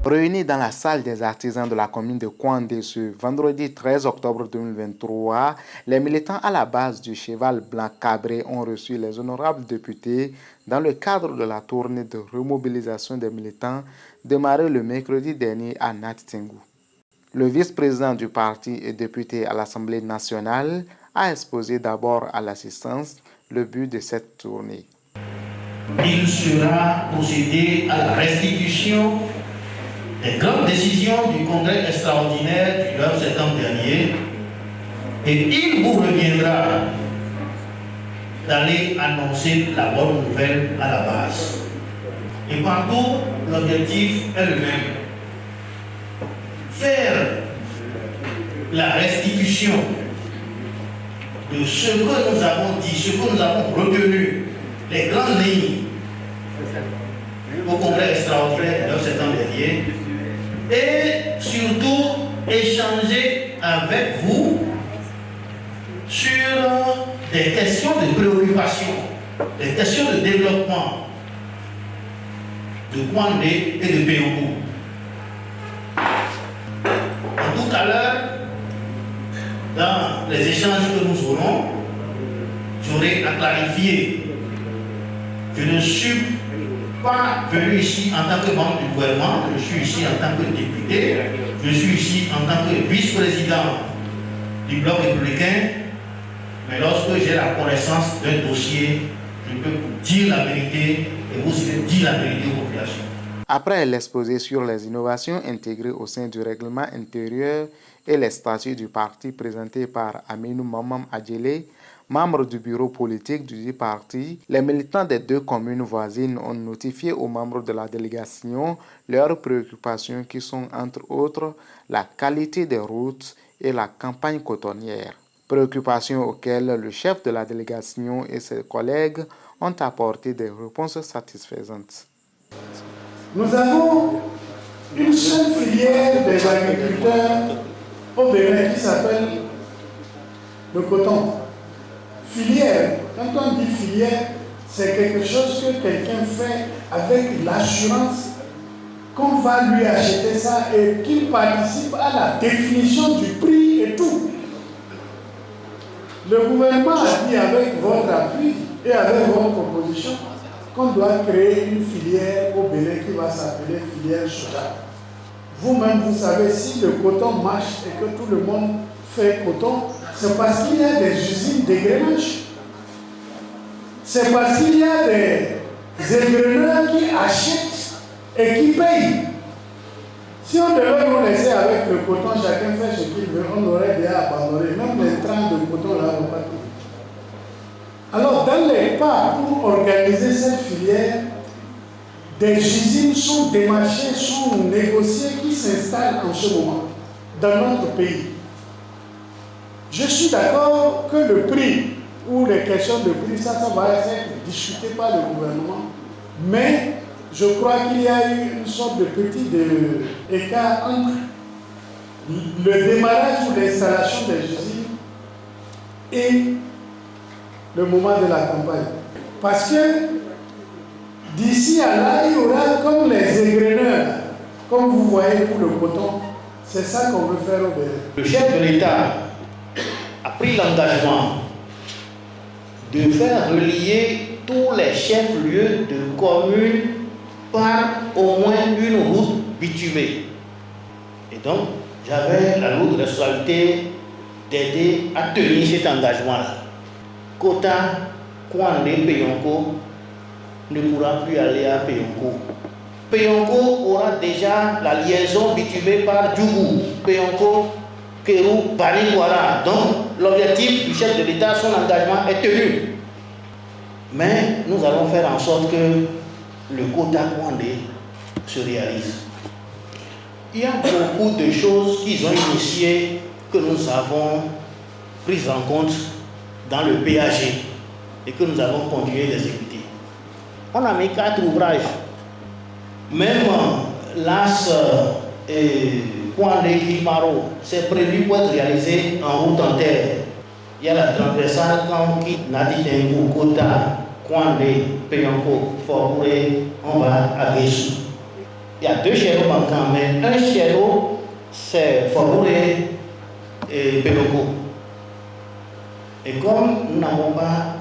Réunis dans la salle des artisans de la commune de Kouandé ce vendredi 13 octobre 2023, les militants à la base du cheval blanc cabré ont reçu les honorables députés dans le cadre de la tournée de remobilisation des militants démarrée le mercredi dernier à Nat-Tingou. Le vice-président du parti et député à l'Assemblée nationale a exposé d'abord à l'assistance le but de cette tournée. Il sera procédé à la restitution des grandes décisions du congrès extraordinaire du 9 septembre dernier et il vous reviendra d'aller annoncer la bonne nouvelle à la base. Et partout, l'objectif est le même. Faire la restitution de ce que nous avons dit, ce que nous avons retenu, les grandes lignes au congrès extraordinaire du 9 septembre dernier, et surtout échanger avec vous sur des questions de préoccupation, des questions de développement de Kouandé et de Péougou. Tout à l'heure, dans les échanges que nous aurons, j'aurai à clarifier. Je ne suis pas venu ici en tant que membre du gouvernement, je suis ici en tant que député, je suis ici en tant que vice-président du bloc républicain, mais lorsque j'ai la connaissance d'un dossier, je peux vous dire la vérité et vous dire la vérité aux populations. Après l'exposé sur les innovations intégrées au sein du règlement intérieur et les statuts du parti présentés par Aminou Mamam Adjelé, membre du bureau politique du parti, les militants des deux communes voisines ont notifié aux membres de la délégation leurs préoccupations qui sont entre autres la qualité des routes et la campagne cotonnière. Préoccupations auxquelles le chef de la délégation et ses collègues ont apporté des réponses satisfaisantes. Nous avons une seule filière des agriculteurs au Bénin qui s'appelle le coton. Filière, quand on dit filière, c'est quelque chose que quelqu'un fait avec l'assurance qu'on va lui acheter ça et qu'il participe à la définition du prix et tout. Le gouvernement a dit avec votre appui et avec votre proposition qu'on doit créer une filière au Bénin qui va s'appeler filière soja. Vous-même, vous savez, si le coton marche et que tout le monde fait coton, c'est parce qu'il y a des usines d'égrenage. C'est parce qu'il y a des égreneurs qui achètent et qui payent. Si on devait nous laisser avec le coton, chacun fait ce qu'il veut, on aurait déjà abandonné. Même les trains de coton là n'ont pas tout. Alors, dans les pas pour organiser cette filière, des usines sont démarchées, sont négociées, qui s'installent en ce moment dans notre pays. Je suis d'accord que le prix ou les questions de prix, ça va être discuté par le gouvernement, mais je crois qu'il y a eu une sorte de petit écart entre le démarrage ou l'installation des usines et le moment de la campagne. Parce que d'ici à là, il y aura comme les égreneurs, comme vous voyez pour le coton, c'est ça qu'on veut faire au Bénin. Le chef de l'État a pris l'engagement de faire relier tous les chefs-lieux de communes par au moins une route bitumée. Et donc, j'avais la lourde responsabilité d'aider à tenir cet engagement-là. Kota, Kouandé, Péonko ne pourra plus aller à Péonko. Péonko aura déjà la liaison bitumée par Djougou, Péonko, Kérou, Bani-Kouara. Donc, l'objectif du chef de l'État, son engagement est tenu. Mais nous allons faire en sorte que le quota Kouandé se réalise. Il y a beaucoup de choses qu'ils ont initiées que nous avons prises en compte dans le PAG et que nous allons continuer d'exécuter. On a mis 4 ouvrages. Même l'AS et Kouandé Kilmaro, c'est prévu pour être réalisé en route en terre. Il y a la transversale quand on quitte Nadi-Tengou, Kota, Kouandé, Péonko, Forbouré, on va à Guéchou. Il y a 2 channels manquants, mais un channel, c'est Fororé et Pélogo. Et comme nous n'avons pas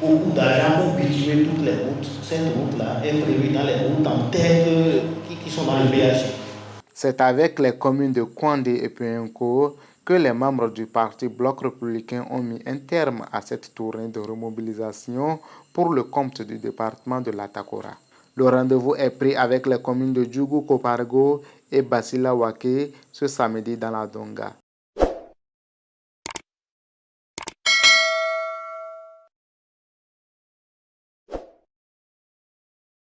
beaucoup d'argent pour bitumer toutes les routes, cette route-là est prévue dans les routes en terre qui sont dans le PH. C'est avec les communes de Kouandé et Puenko que les membres du parti Bloc républicain ont mis un terme à cette tournée de remobilisation pour le compte du département de l'Atakora. Le rendez-vous est pris avec les communes de Djougou Kopargo et Basila Waké ce samedi dans la Donga.